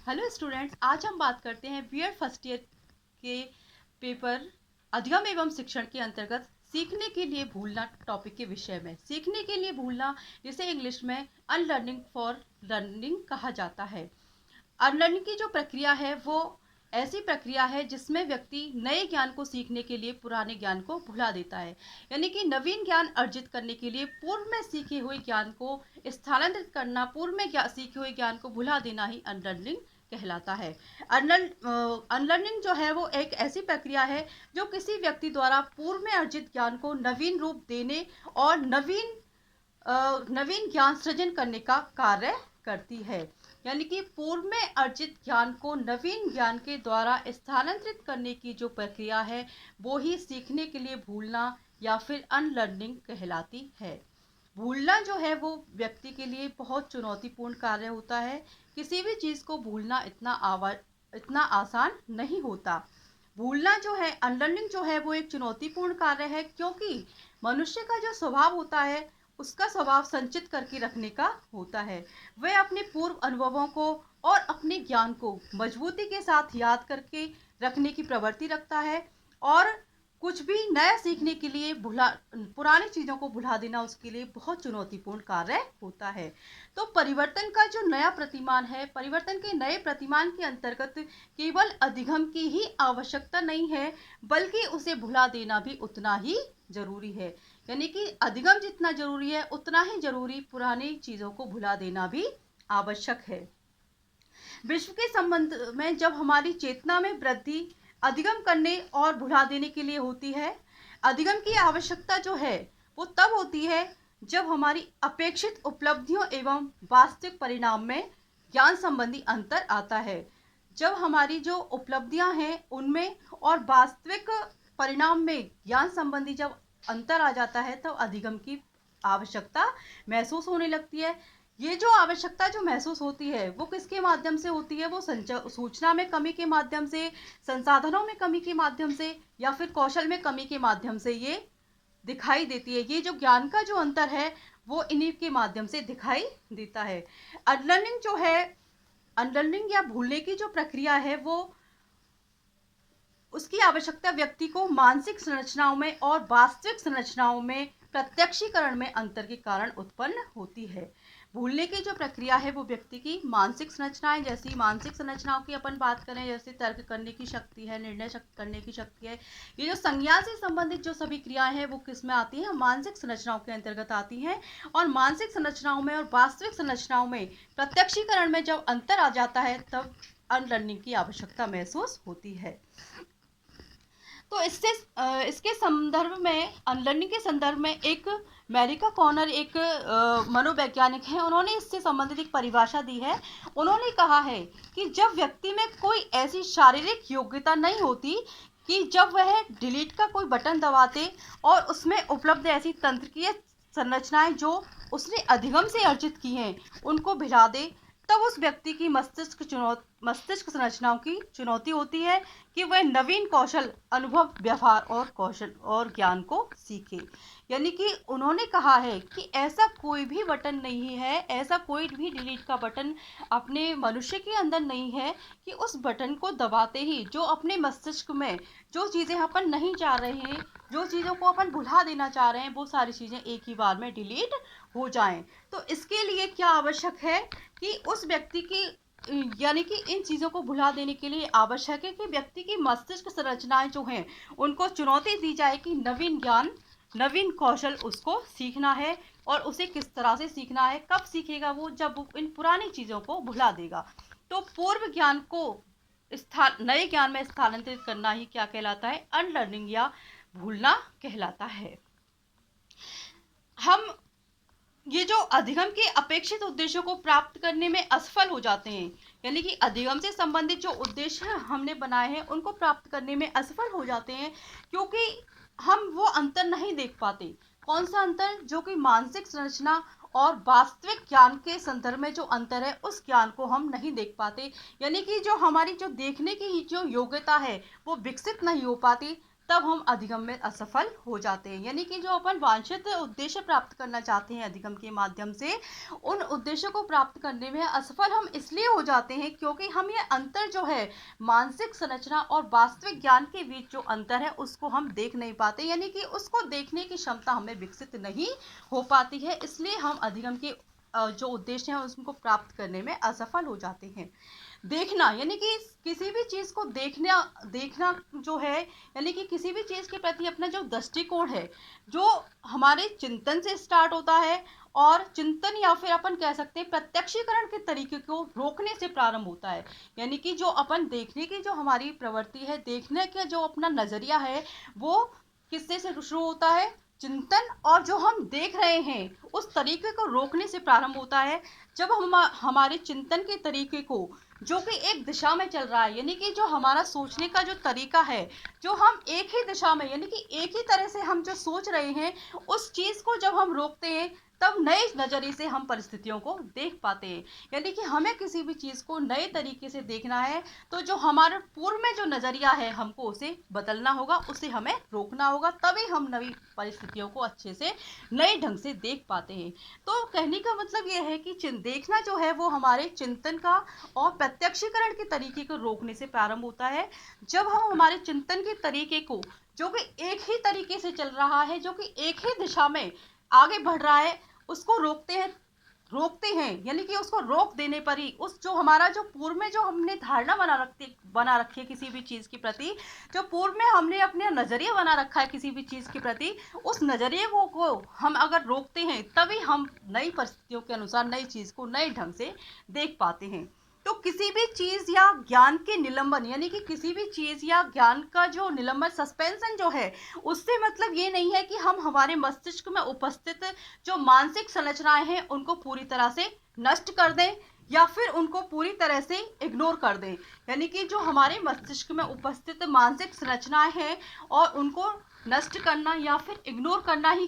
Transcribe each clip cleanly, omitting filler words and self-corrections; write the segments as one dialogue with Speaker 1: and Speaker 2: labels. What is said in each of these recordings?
Speaker 1: Hello students, आज हम बात करते हैं बीएड फर्स्ट ईयर के पेपर अधिगम एवं शिक्षण के अंतर्गत सीखने के लिए भूलना टॉपिक के विषय में। सीखने के लिए भूलना, जिसे इंग्लिश में अनलर्निंग फॉर लर्निंग कहा जाता है। अनलर्निंग की जो प्रक्रिया है वो ऐसी प्रक्रिया है जिसमें व्यक्ति नए ज्ञान को सीखने के लिए पुराने ज्ञान को भुला देता है। यानी कि नवीन ज्ञान अर्जित करने के लिए पूर्व में सीखे हुए ज्ञान को स्थानांतरित करना, पूर्व में सीखे हुए ज्ञान को भुला देना ही अनलर्निंग कहलाता है। अनलर्निंग जो है वो एक ऐसी प्रक्रिया है जो किसी व्यक्ति द्वारा पूर्व में अर्जित ज्ञान को नवीन रूप देने और नवीन ज्ञान सृजन करने का कार्य करती है। यानी कि पूर्व में अर्जित ज्ञान को नवीन ज्ञान के द्वारा स्थानांतरित करने की जो प्रक्रिया है वो ही सीखने के लिए भूलना या फिर अनलर्निंग कहलाती है। भूलना जो है वो व्यक्ति के लिए बहुत चुनौतीपूर्ण कार्य होता है। किसी भी चीज़ को भूलना इतना आसान नहीं होता। भूलना जो है, अनलर्निंग जो है वो एक चुनौतीपूर्ण कार्य है, क्योंकि मनुष्य का जो स्वभाव होता है उसका स्वभाव संचित करके रखने का होता है। वह अपने पूर्व अनुभवों को और अपने ज्ञान को मजबूती के साथ याद करके रखने की प्रवृत्ति रखता है, और कुछ भी नया सीखने के लिए पुरानी चीज़ों को भुला देना उसके लिए बहुत चुनौतीपूर्ण कार्य होता है। तो परिवर्तन का जो नया प्रतिमान है, परिवर्तन के नए प्रतिमान के अंतर्गत केवल अधिगम की ही आवश्यकता नहीं है, बल्कि उसे भुला देना भी उतना ही जरूरी है। यानी कि अधिगम जितना जरूरी है उतना ही जरूरी पुरानी चीज़ों को भुला देना भी आवश्यक है। विश्व के संबंध में जब हमारी चेतना में वृद्धि अधिगम करने और भुला देने के लिए होती है, अधिगम की आवश्यकता जो है वो तब होती है जब हमारी अपेक्षित उपलब्धियों एवं वास्तविक परिणाम में ज्ञान संबंधी अंतर आता है। जब हमारी जो उपलब्धियां हैं उनमें और वास्तविक परिणाम में ज्ञान संबंधी जब अंतर आ जाता है, तब अधिगम की आवश्यकता महसूस होने लगती है। ये जो आवश्यकता जो महसूस होती है वो किसके माध्यम से होती है? वो सूचना में कमी के माध्यम से, संसाधनों में कमी के माध्यम से, या फिर कौशल में कमी के माध्यम से ये दिखाई देती है। ये जो ज्ञान का जो अंतर है वो इन्हीं के माध्यम से दिखाई देता है। अनलर्निंग जो है, अनलर्निंग या भूलने की जो प्रक्रिया है वो उसकी आवश्यकता व्यक्ति को मानसिक संरचनाओं में और वास्तविक संरचनाओं में प्रत्यक्षीकरण में अंतर के कारण उत्पन्न होती है। भूलने की जो प्रक्रिया है वो व्यक्ति की मानसिक संरचनाएं, जैसी मानसिक संरचनाओं की अपन बात करें, जैसे तर्क करने की शक्ति है, निर्णय करने की शक्ति है, ये जो संज्ञा से संबंधित जो सभी क्रियाएं हैं वो किस में आती हैं? मानसिक संरचनाओं के अंतर्गत आती हैं। और मानसिक संरचनाओं में और वास्तविक संरचनाओं में प्रत्यक्षीकरण में जब अंतर आ जाता है तब अनलर्निंग की आवश्यकता महसूस होती है। तो इसके संदर्भ में, अनलर्निंग के संदर्भ में एक मैरिका कॉर्नर एक मनोवैज्ञानिक हैं, उन्होंने इससे संबंधित एक परिभाषा दी है। उन्होंने कहा है कि जब व्यक्ति में कोई ऐसी शारीरिक योग्यता नहीं होती कि जब वह डिलीट का कोई बटन दबाते और उसमें उपलब्ध ऐसी तंत्रिकीय संरचनाएं जो उसने अधिगम से अर्जित की हैं उनको भिड़ा दे, तब उस व्यक्ति की मस्तिष्क संरचनाओं की चुनौती होती है कि वह नवीन कौशल, अनुभव, व्यवहार और कौशल और ज्ञान को सीखे। यानी कि उन्होंने कहा है कि ऐसा कोई भी बटन नहीं है, ऐसा कोई भी डिलीट का बटन अपने मनुष्य के अंदर नहीं है कि उस बटन को दबाते ही जो अपने मस्तिष्क में जो चीज़ें अपन नहीं चाह रहे हैं, जो चीज़ों को अपन भुला देना चाह रहे हैं, वो सारी चीज़ें एक ही बार में डिलीट हो जाएं। तो इसके लिए क्या आवश्यक है कि उस व्यक्ति की, यानी कि इन चीज़ों को भुला देने के लिए आवश्यक है कि व्यक्ति की मस्तिष्क संरचनाएं जो हैं उनको चुनौती दी जाए कि नवीन ज्ञान, नवीन कौशल उसको सीखना है, और उसे किस तरह से सीखना है। कब सीखेगा वो? जब वो इन पुरानी चीज़ों को भुला देगा। तो पूर्व ज्ञान को नए ज्ञान में स्थानांतरित करना ही क्या कहलाता है? अनलर्निंग या भूलना कहलाता है। हम ये जो अधिगम के अपेक्षित उद्देश्यों को प्राप्त करने में असफल हो जाते हैं, यानी कि अधिगम से संबंधित जो उद्देश्य हमने बनाए हैं उनको प्राप्त करने में असफल हो जाते हैं, क्योंकि हम वो अंतर नहीं देख पाते। कौन सा अंतर? जो कि मानसिक संरचना और वास्तविक ज्ञान के संदर्भ में जो अंतर है उस ज्ञान को हम नहीं देख पाते। यानी कि जो हमारी जो देखने की जो योग्यता है वो विकसित नहीं हो पाती, तब हम अधिगम में असफल हो जाते हैं। यानी कि जो अपन वांछित उद्देश्य प्राप्त करना चाहते हैं अधिगम के माध्यम से, उन उद्देश्यों को प्राप्त करने में असफल हम इसलिए हो जाते हैं क्योंकि हम ये अंतर जो है मानसिक संरचना और वास्तविक ज्ञान के बीच जो अंतर है उसको हम देख नहीं पाते, यानी कि उसको देखने की क्षमता हमें विकसित नहीं हो पाती है। इसलिए हम अधिगम के जो उद्देश्य हैं उसको प्राप्त करने में असफल हो जाते हैं। देखना यानी कि किसी भी चीज़ को देखना देखना जो है, यानी कि किसी भी चीज़ के प्रति अपना जो दृष्टिकोण है, जो हमारे चिंतन से स्टार्ट होता है और चिंतन या फिर अपन कह सकते हैं प्रत्यक्षीकरण के तरीके को रोकने से प्रारंभ होता है। यानी कि जो अपन देखने की जो हमारी प्रवृत्ति है, देखने का जो अपना नज़रिया है, वो किससे से शुरू होता है? चिंतन, और जो हम देख रहे हैं उस तरीके को रोकने से प्रारंभ होता है। जब हम हमारे चिंतन के तरीके को, जो कि एक दिशा में चल रहा है, यानी कि जो हमारा सोचने का जो तरीका है, जो हम एक ही दिशा में यानी कि एक ही तरह से हम जो सोच रहे हैं, उस चीज़ को जब हम रोकते हैं तब नए नज़रिए से हम परिस्थितियों को देख पाते हैं। यानी कि हमें किसी भी चीज़ को नए तरीके से देखना है तो जो हमारे पूर्व में जो नज़रिया है हमको उसे बदलना होगा, उसे हमें रोकना होगा, तभी हम नई परिस्थितियों को अच्छे से नए ढंग से देख पाते हैं। तो कहने का मतलब ये है कि देखना जो है वो हमारे चिंतन का और प्रत्यक्षीकरण के तरीके को रोकने से प्रारंभ होता है। जब हम हमारे चिंतन के तरीके को, जो कि एक ही तरीके से चल रहा है, जो कि एक ही दिशा में आगे बढ़ रहा है, उसको रोकते हैं यानी कि उसको रोक देने पर ही उस जो हमारा जो पूर्व में जो हमने धारणा बना रखी है किसी भी चीज़ के प्रति, जो पूर्व में हमने अपने नज़रिया बना रखा है किसी भी चीज़ के प्रति, उस नज़रिए को हम अगर रोकते हैं तभी हम नई परिस्थितियों के अनुसार नई चीज़ को नए ढंग से देख पाते हैं। तो किसी भी चीज़ या ज्ञान के निलंबन, यानी कि किसी भी चीज़ या ज्ञान का जो निलंबन, सस्पेंशन जो है, उससे मतलब ये नहीं है कि हम हमारे मस्तिष्क में उपस्थित जो मानसिक संरचनाएं हैं उनको पूरी तरह से नष्ट कर दें या फिर उनको पूरी तरह से इग्नोर कर दें। यानी कि जो हमारे मस्तिष्क में उपस्थित मानसिक संरचनाएं हैं और उनको नष्ट करना या फिर इग्नोर करना ही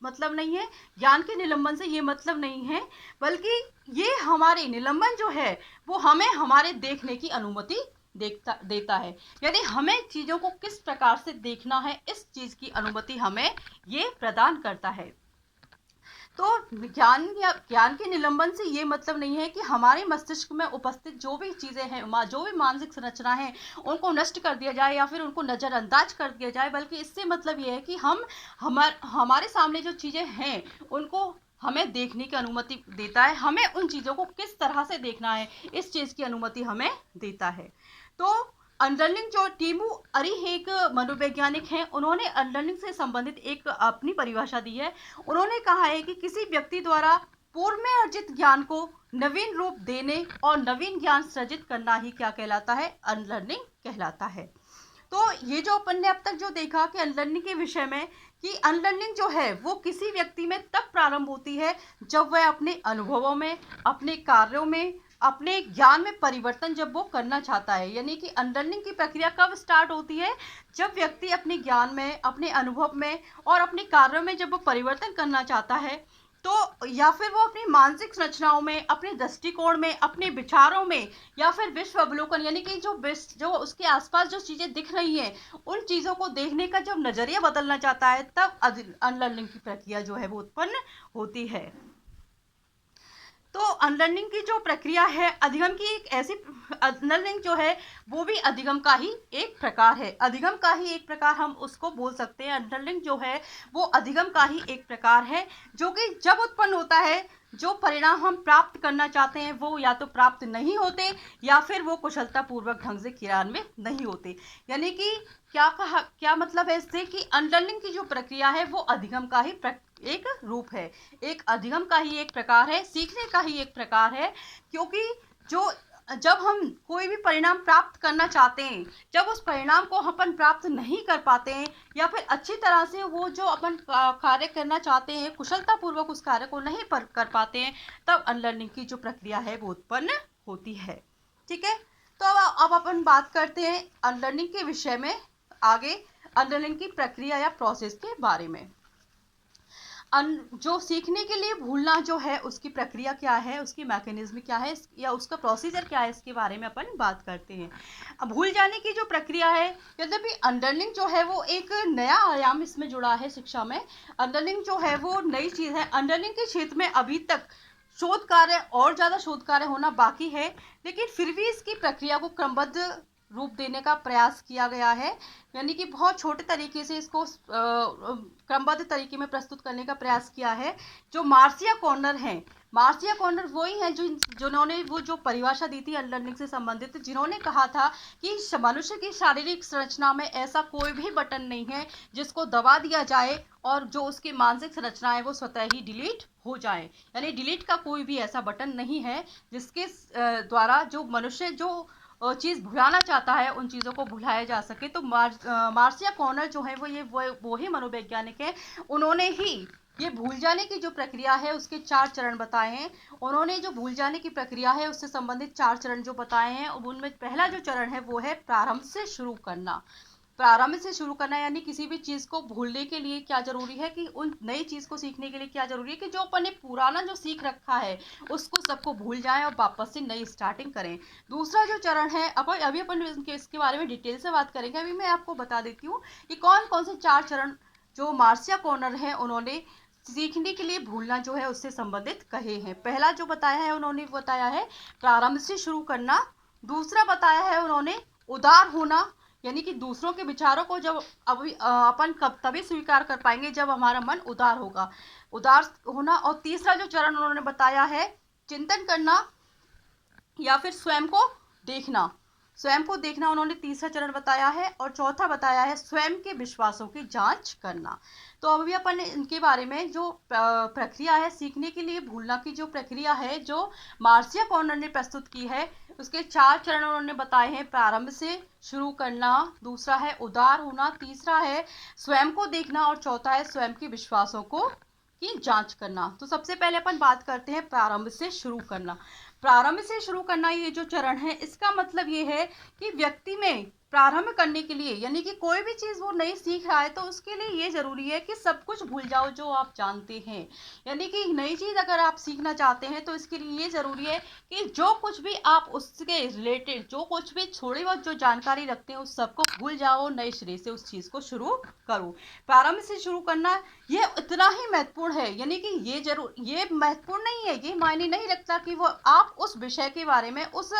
Speaker 1: मतलब नहीं है। ज्ञान के निलंबन से ये मतलब नहीं है, बल्कि ये हमारे निलंबन जो है वो हमें हमारे देखने की अनुमति देता है। यानी हमें चीज़ों को किस प्रकार से देखना है, इस चीज़ की अनुमति हमें ये प्रदान करता है। तो ज्ञान के निलंबन से ये मतलब नहीं है कि हमारे मस्तिष्क में उपस्थित जो भी चीज़ें हैं, जो भी मानसिक संरचना है, उनको नष्ट कर दिया जाए या फिर उनको नज़रअंदाज कर दिया जाए, बल्कि इससे मतलब ये है कि हमारे सामने जो चीज़ें हैं उनको हमें देखने की अनुमति देता है। हमें उन चीज़ों को किस तरह से देखना है, इस चीज़ की अनुमति हमें देता है। तो अनलर्निंग जो टीमू अरी एक मनोवैज्ञानिक हैं, उन्होंने अनलर्निंग से संबंधित एक अपनी परिभाषा दी है। उन्होंने कहा है कि किसी व्यक्ति द्वारा पूर्व में अर्जित ज्ञान को नवीन रूप देने और नवीन ज्ञान सृजित करना ही क्या कहलाता है? अनलर्निंग कहलाता है। तो ये जो अपन ने अब तक जो देखा कि अनलर्निंग के विषय में, कि अनलर्निंग जो है वो किसी व्यक्ति में तब प्रारंभ होती है जब वह अपने अनुभवों में, अपने कार्यों में, अपने ज्ञान में परिवर्तन जब वो करना चाहता है। यानी कि अनलर्निंग की प्रक्रिया कब स्टार्ट होती है? जब व्यक्ति अपने ज्ञान में, अपने अनुभव में और अपने कार्यों में जब वो परिवर्तन करना चाहता है, तो या फिर वो अपनी मानसिक संरचनाओं में, अपने दृष्टिकोण में, अपने विचारों में, या फिर विश्व अवलोकन, यानी कि जो उसके आसपास जो चीज़ें दिख रही हैं उन चीज़ों को देखने का जब नज़रिया बदलना चाहता है, तब अनलर्निंग की प्रक्रिया जो है वो उत्पन्न होती है। तो अनलर्निंग की जो प्रक्रिया है, अधिगम की एक ऐसी, अनलर्निंग जो है वो भी अधिगम का ही एक प्रकार है। अधिगम का ही एक प्रकार हम उसको बोल सकते हैं। अनलर्निंग जो है वो अधिगम का ही एक प्रकार है, जो कि जब उत्पन्न होता है, जो परिणाम हम प्राप्त करना चाहते हैं वो या तो प्राप्त नहीं होते या फिर वो कुशलतापूर्वक ढंग से क्रियान्वित नहीं होते। यानी कि क्या मतलब है इससे, कि अनलर्निंग की जो प्रक्रिया है वो अधिगम का ही एक रूप है, एक अधिगम का ही एक प्रकार है, सीखने का ही एक प्रकार है। क्योंकि जब हम कोई भी परिणाम प्राप्त करना चाहते हैं, जब उस परिणाम को अपन प्राप्त नहीं कर पाते हैं या फिर अच्छी तरह से वो जो अपन कार्य करना चाहते हैं कुशलतापूर्वक उस कार्य को नहीं कर पाते हैं, तब अनलर्निंग की जो प्रक्रिया है वो उत्पन्न होती है। ठीक है, तो अब अपन बात करते हैं अनलर्निंग के विषय में, आगे अनलर्निंग की प्रक्रिया या प्रोसेस के बारे में। जो सीखने के लिए भूलना जो है उसकी प्रक्रिया क्या है, उसकी मैकेनिज्म क्या है, या उसका प्रोसीजर क्या है, इसके बारे में अपन बात करते हैं। अब भूल जाने की जो प्रक्रिया है, यद्यपि अनलर्निंग जो है वो एक नया आयाम इसमें जुड़ा है शिक्षा में। अनलर्निंग जो है वो नई चीज़ है। अनलर्निंग के क्षेत्र में अभी तक शोध कार्य और ज़्यादा शोध कार्य होना बाकी है, लेकिन फिर भी इसकी प्रक्रिया को क्रमबद्ध रूप देने का प्रयास किया गया है। यानी कि बहुत छोटे तरीके से इसको क्रमबद्ध तरीके में प्रस्तुत करने का प्रयास किया है। जो मार्सिया कॉर्नर हैं, मार्सिया कॉर्नर वही हैं जिन्होंने वो जो परिभाषा दी थी अनलर्निंग से संबंधित, जिन्होंने कहा था कि मनुष्य की शारीरिक संरचना में ऐसा कोई भी बटन नहीं है जिसको दबा दिया जाए और जो उसकी मानसिक संरचना है वो स्वतः ही डिलीट हो जाए। यानी डिलीट का कोई भी ऐसा बटन नहीं है जिसके द्वारा जो मनुष्य जो चीज़ भुलाना चाहता है उन चीज़ों को भुलाया जा सके। तो मार्सिया कॉर्नर जो है वो ही मनोवैज्ञानिक है। उन्होंने ही ये भूल जाने की जो प्रक्रिया है उसके 4 चरण बताए हैं। उन्होंने जो भूल जाने की प्रक्रिया है उससे संबंधित 4 चरण जो बताए हैं, उनमें पहला जो चरण है वो है प्रारंभ से शुरू करना। प्रारंभ से शुरू करना यानी किसी भी चीज़ को भूलने के लिए क्या जरूरी है, कि उन नई चीज़ को सीखने के लिए क्या जरूरी है कि जो अपन ने पुराना जो सीख रखा है उसको सबको भूल जाएं और वापस से नई स्टार्टिंग करें। दूसरा जो चरण है, अभी अपन इसके बारे में डिटेल से बात करेंगे। अभी मैं आपको बता देती हूँ कि कौन कौन से 4 चरण जो मार्सिया कॉर्नर है उन्होंने सीखने के लिए भूलना जो है उससे संबंधित कहे हैं। पहला जो बताया है उन्होंने बताया है प्रारंभ से शुरू करना। दूसरा बताया है उन्होंने उदार होना, यानी कि दूसरों के विचारों को जब अपन कब तभी स्वीकार कर पाएंगे जब हमारा मन उदार होगा, उदार होना। और तीसरा जो चरण उन्होंने बताया है चिंतन करना या फिर स्वयं को देखना। स्वयं को देखना उन्होंने तीसरा चरण बताया है। और चौथा बताया है स्वयं के विश्वासों की जांच करना। तो अभी अपन ने इनके बारे में जो प्रक्रिया है सीखने के लिए भूलना की जो प्रक्रिया है जो मार्सिया कॉर्नर ने प्रस्तुत की है उसके 4 चरण उन्होंने बताए हैं। प्रारंभ से शुरू करना, दूसरा है उदार होना, तीसरा है स्वयं को देखना और चौथा है स्वयं के विश्वासों को की जांच करना। तो सबसे पहले अपन बात करते हैं प्रारंभ से शुरू करना। प्रारंभ से शुरू करना ये जो चरण है इसका मतलब ये है कि व्यक्ति में प्रारंभ करने के लिए, यानी कि कोई भी चीज़ वो नहीं सीख रहा है तो उसके लिए ये ज़रूरी है कि सब कुछ भूल जाओ जो आप जानते हैं। यानी कि नई चीज़ अगर आप सीखना चाहते हैं तो इसके लिए ये ज़रूरी है कि जो कुछ भी आप उसके रिलेटेड जो कुछ भी थोड़ी बहुत जो जानकारी रखते हैं उस सबको भूल जाओ, नए सिरे से उस चीज़ को शुरू करो। प्रारंभ से शुरू करना ये इतना ही महत्वपूर्ण है, यानी कि ये महत्वपूर्ण नहीं है, ये मायने नहीं रखता कि वो आप उस विषय के बारे में उस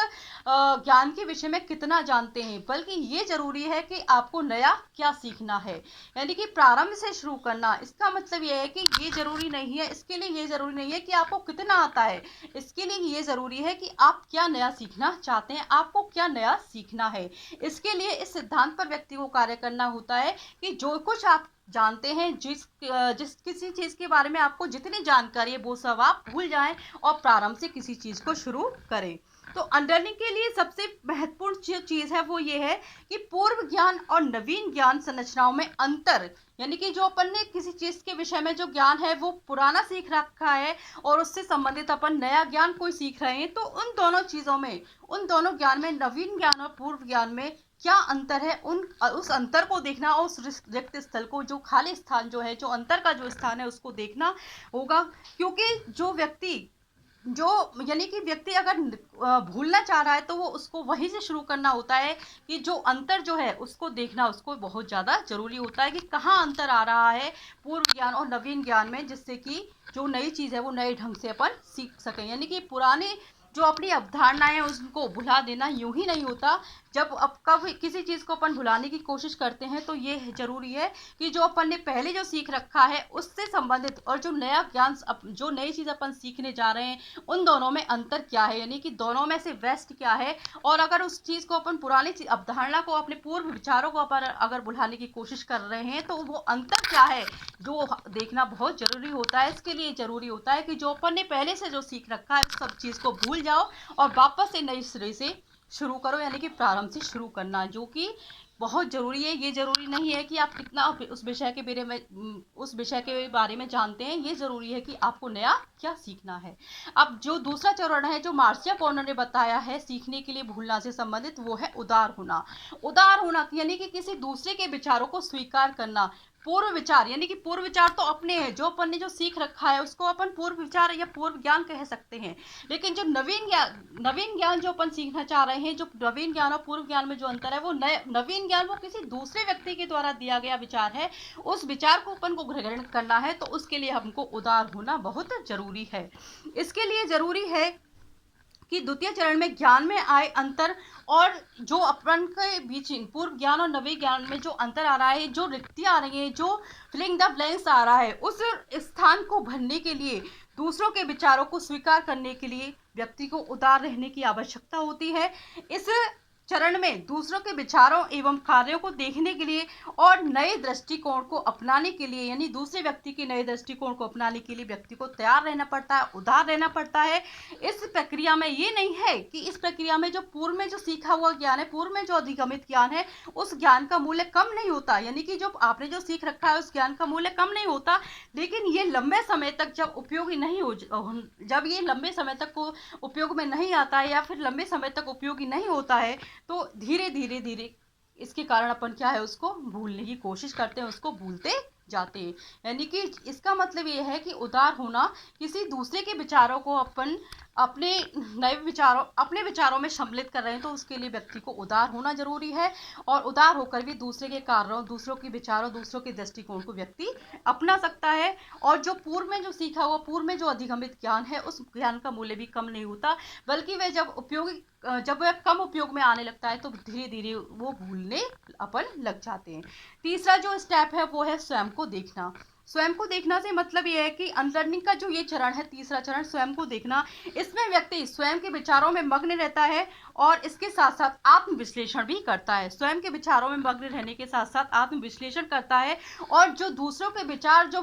Speaker 1: ज्ञान के विषय में कितना जानते हैं, बल्कि ये जरूरी है कि आपको नया क्या सीखना है। यानी कि प्रारंभ से शुरू करना इसका मतलब ये है कि ये जरूरी नहीं है, इसके लिए ये जरूरी नहीं है कि आपको कितना आता है, इसके लिए ये जरूरी है कि आप क्या नया सीखना चाहते हैं, आपको क्या नया सीखना है। इसके लिए इस सिद्धांत पर व्यक्ति को कार्य करना होता है कि जो कुछ आप जानते हैं, जिस किसी चीज़ के बारे में आपको जितनी जानकारी है वो सब आप भूल जाएं और प्रारंभ से किसी चीज़ को शुरू करें। तो अनलर्निंग के लिए सबसे महत्वपूर्ण जो चीज़ है वो ये है कि पूर्व ज्ञान और नवीन ज्ञान संरचनाओं में अंतर, यानी कि जो अपन ने किसी चीज़ के विषय में जो ज्ञान है वो पुराना सीख रखा है और उससे संबंधित अपन नया ज्ञान कोई सीख रहे हैं, तो उन दोनों चीज़ों में, उन दोनों ज्ञान में, नवीन ज्ञान और पूर्व ज्ञान में क्या अंतर है, उस अंतर को देखना और उस रिक्त स्थल को, जो खाली स्थान जो है, जो अंतर का जो स्थान है उसको देखना होगा। क्योंकि जो व्यक्ति जो यानी कि व्यक्ति अगर भूलना चाह रहा है तो वो उसको वहीं से शुरू करना होता है कि जो अंतर जो है उसको देखना उसको बहुत ज़्यादा जरूरी होता है कि कहाँ अंतर आ रहा है पूर्व ज्ञान और नवीन ज्ञान में, जिससे कि जो नई चीज़ है वो नए ढंग से अपन सीख सकें। यानी कि पुराने जो अपनी अवधारणाएं हैं उसको भुला देना यूं ही नहीं होता। जब अब कब किसी चीज़ को अपन भुलाने की कोशिश करते हैं तो ये जरूरी है कि जो अपन ने पहले जो सीख रखा है उससे संबंधित और जो नया ज्ञान, जो नई चीज़ अपन सीखने जा रहे हैं उन दोनों में अंतर क्या है, यानी कि दोनों में से बेस्ट क्या है। और अगर उस चीज़ को अपन पुरानी अवधारणा को, अपने पूर्व विचारों को अपन अगर भुलाने की कोशिश कर रहे हैं तो वो अंतर क्या है जो देखना बहुत जरूरी होता है। इसके लिए जरूरी होता है कि जो अपन ने पहले से जो सीख रखा है उस सब चीज़ को भूल जाओ और वापस से नए सिरे से शुरू करो, यानी कि प्रारंभ से शुरू करना, जो कि बहुत ज़रूरी है। ये ज़रूरी नहीं है कि आप कितना उस विषय के बारे में जानते हैं, ये ज़रूरी है कि आपको नया क्या सीखना है। अब जो दूसरा चरण है जो मार्सिया कॉर्नर ने बताया है सीखने के लिए भूलना से संबंधित, वो है उदार होना। उदार होना यानी कि किसी दूसरे के विचारों को स्वीकार करना। पूर्व विचार, यानी कि पूर्व विचार तो अपने हैं, जो अपन ने जो सीख रखा है उसको अपन पूर्व विचार या पूर्व ज्ञान कह सकते हैं। लेकिन जो नवीन ज्ञान जो अपन सीखना चाह रहे हैं, जो नवीन ज्ञान और पूर्व ज्ञान में जो अंतर है, वो नवीन ज्ञान वो किसी दूसरे व्यक्ति के द्वारा दिया गया विचार है। उस विचार को अपन को ग्रहण करना है, तो उसके लिए हमको उदार होना बहुत जरूरी है। इसके लिए जरूरी है कि द्वितीय चरण में ज्ञान में आए अंतर, और जो अपन के बीच पूर्व ज्ञान और नवीन ज्ञान में जो अंतर आ रहा है, जो रिक्तियां आ रही है, जो फिलिंग द ब्लैंक्स आ रहा है, उस स्थान को भरने के लिए, दूसरों के विचारों को स्वीकार करने के लिए व्यक्ति को उदार रहने की आवश्यकता होती है। इस चरण में दूसरों के विचारों एवं कार्यों को देखने के लिए और नए दृष्टिकोण को अपनाने के लिए, यानी दूसरे व्यक्ति के नए दृष्टिकोण को अपनाने के लिए व्यक्ति को तैयार रहना पड़ता है, उदार रहना पड़ता है। इस प्रक्रिया में ये नहीं है कि इस प्रक्रिया में जो पूर्व में जो सीखा हुआ ज्ञान है, पूर्व में जो अधिगमित ज्ञान है, उस ज्ञान का मूल्य कम नहीं होता, यानी कि जो आपने जो सीख रखा है उस ज्ञान का मूल्य कम नहीं होता, लेकिन ये लंबे समय तक जब उपयोगी नहीं हो, जब ये लंबे समय तक को उपयोग में नहीं आता है या फिर लंबे समय तक उपयोगी नहीं होता है, तो धीरे धीरे धीरे इसके कारण अपन क्या है, उसको भूलने की कोशिश करते हैं, उसको भूलते जाते हैं। यानी कि इसका मतलब ये है कि उदार होना, किसी दूसरे के विचारों को अपन अपने अपने विचारों में सम्मिलित कर रहे हैं, तो उसके लिए व्यक्ति को उदार होना जरूरी है। और उदार होकर भी दूसरे के कार्यों, दूसरों के विचारों, दूसरों के दृष्टिकोण को व्यक्ति अपना सकता है। और जो पूर्व में जो सीखा हुआ, पूर्व में जो अधिगमित ज्ञान है, उस ज्ञान का मूल्य भी कम नहीं होता, बल्कि वह जब वह कम उपयोग में आने लगता है, तो धीरे धीरे वो भूलने अपन लग जाते हैं। तीसरा जो स्टेप है वो है स्वयं को देखना। स्वयं को देखना से मतलब ये है कि अनलर्निंग का जो ये चरण है, तीसरा चरण स्वयं को देखना, इसमें व्यक्ति स्वयं के विचारों में मग्न रहता है और इसके साथ साथ आत्मविश्लेषण भी करता है। स्वयं के विचारों में मग्न रहने के साथ साथ आत्मविश्लेषण करता है, और जो दूसरों के विचार जो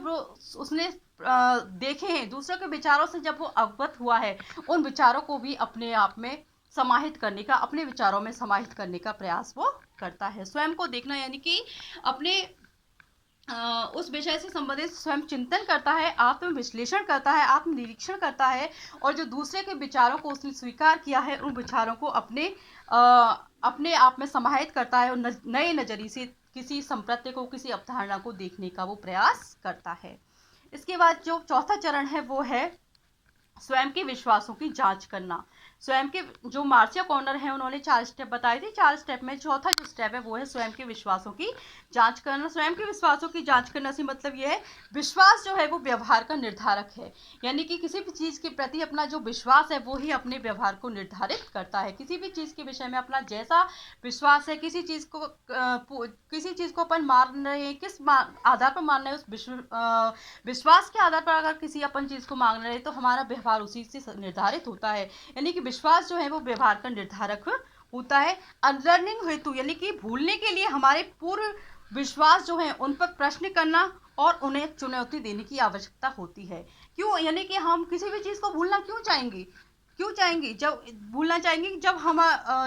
Speaker 1: उसने देखे हैं, दूसरों के विचारों से जब वो अवगत हुआ है, उन विचारों को भी अपने आप में समाहित करने का, अपने विचारों में समाहित करने का प्रयास वो करता है। स्वयं को देखना यानी कि अपने उस विषय से संबंधित स्वयं चिंतन करता है, आत्मविश्लेषण करता है, आत्मनिरीक्षण करता है, और जो दूसरे के विचारों को उसने स्वीकार किया है, उन विचारों को अपने आप में समाहित करता है, और नए नजरिए से किसी संप्रत्य को, किसी अवधारणा को देखने का वो प्रयास करता है। इसके बाद जो चौथा चरण है वो है स्वयं के विश्वासों की जांच करना। स्वयं के जो मार्सिया कॉर्नर है, उन्होंने 4 स्टेप बताए थे। 4 स्टेप में चौथा जो स्टेप है वो है स्वयं के विश्वासों की जांच करना। स्वयं के विश्वासों की जांच करने से मतलब ये है, विश्वास जो है वो व्यवहार का निर्धारक है, यानी कि किसी भी चीज़ के प्रति अपना जो विश्वास है वो ही अपने व्यवहार को निर्धारित करता है। किसी भी चीज़ के विषय में अपना जैसा विश्वास है, किसी चीज़ को अपन मान रहे हैं, किस आधार पर मान रहे हैं, उस विश्वास के आधार पर अगर किसी अपन चीज़ को मांग रहे हैं, तो हमारा व्यवहार उसी से निर्धारित होता है। यानी कि विश्वास जो है वो व्यवहार का निर्धारक होता है। अनलर्निंग हेतु यानी कि भूलने के लिए हमारे पूर्व विश्वास जो है उन पर प्रश्न करना और उन्हें चुनौती देने की आवश्यकता होती है। क्यों? यानी कि हम किसी भी चीज़ को भूलना क्यों चाहेंगे? जब भूलना चाहेंगे, जब हम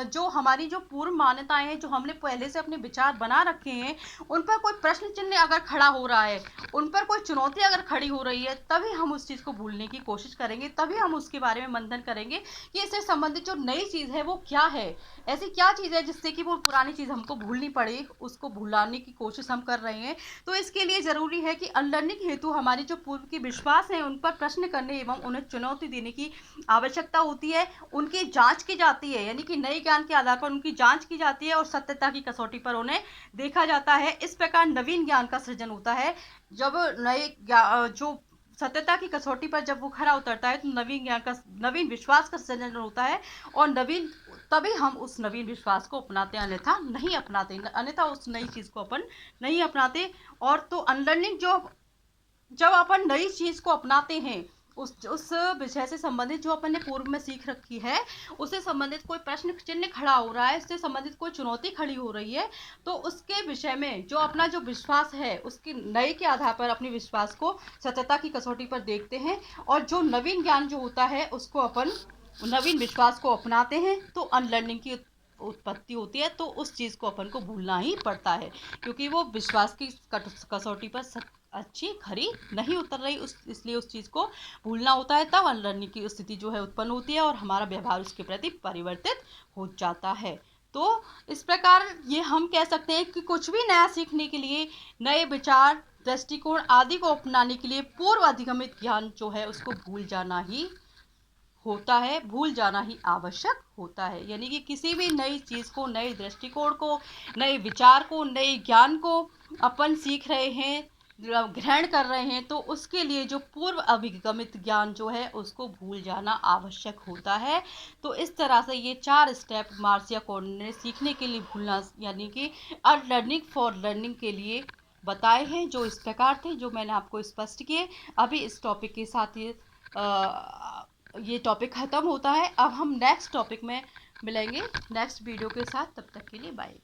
Speaker 1: जो हमारी जो पूर्व मान्यताएं हैं, जो हमने पहले से अपने विचार बना रखे हैं, उन पर कोई प्रश्न चिन्ह अगर खड़ा हो रहा है, उन पर कोई चुनौती अगर खड़ी हो रही है, तभी हम उस चीज़ को भूलने की कोशिश करेंगे, तभी हम उसके बारे में मंथन करेंगे कि इससे संबंधित जो नई चीज़ है वो क्या है, ऐसी क्या चीज़ है जिससे कि वो पुरानी चीज़ हमको भूलनी पड़े, उसको भुलाने की कोशिश हम कर रहे हैं। तो इसके लिए ज़रूरी है कि अनलर्निंग हेतु हमारी जो पूर्व के विश्वास हैं उन पर प्रश्न करने एवं उन्हें चुनौती देने की आवश्यकता होती है। उनकी जांच की जाती है, यानी कि नए ज्ञान के आधार पर उनकी जांच की जाती है और सत्यता की कसौटी पर उन्हें देखा जाता है। इस प्रकार नवीन ज्ञान का सृजन होता है। जब जो सत्यता की कसौटी पर जब वो खरा उतरता है, तो नवीन विश्वास का सृजन होता है, और तभी हम उस नवीन विश्वास को अपनाते हैं, अन्यथा उस नई चीज़ को अपन नहीं अपनाते। और तो अनलर्निंग जब अपन नई चीज़ को अपनाते हैं, उस विषय से संबंधित जो अपन ने पूर्व में सीख रखी है, उससे संबंधित कोई प्रश्न चिन्ह खड़ा हो रहा है, उससे संबंधित कोई चुनौती खड़ी हो रही है, तो उसके विषय में जो अपना जो विश्वास है, उसकी नए के आधार पर अपने विश्वास को सत्यता की कसौटी पर देखते हैं, और जो नवीन ज्ञान जो होता है उसको अपन नवीन विश्वास को अपनाते हैं, तो अनलर्निंग की उत्पत्ति होती है। तो उस चीज़ को अपन को भूलना ही पड़ता है, क्योंकि वो विश्वास की कसौटी पर अच्छी खरी नहीं उतर रही, इसलिए उस चीज़ को भूलना होता है। तब अनलर्निंग की स्थिति जो है उत्पन्न होती है और हमारा व्यवहार उसके प्रति परिवर्तित हो जाता है। तो इस प्रकार ये हम कह सकते हैं कि कुछ भी नया सीखने के लिए, नए विचार, दृष्टिकोण आदि को अपनाने के लिए पूर्व अधिगमित ज्ञान जो है उसको भूल जाना ही होता है, भूल जाना ही आवश्यक होता है। यानी कि किसी भी नई चीज़ को, नए दृष्टिकोण को, नए विचार को, नए ज्ञान को अपन सीख रहे हैं, ग्रहण कर रहे हैं, तो उसके लिए जो पूर्व अभिगमित ज्ञान जो है उसको भूल जाना आवश्यक होता है। तो इस तरह से ये 4 स्टेप मार्सिया कॉर्डन ने सीखने के लिए भूलना यानी कि लर्निंग फॉर लर्निंग के लिए बताए हैं, जो इस प्रकार थे जो मैंने आपको स्पष्ट किए। अभी इस टॉपिक के साथ ये टॉपिक ख़त्म होता है। अब हम नेक्स्ट टॉपिक में मिलेंगे नेक्स्ट वीडियो के साथ। तब तक के लिए बाय।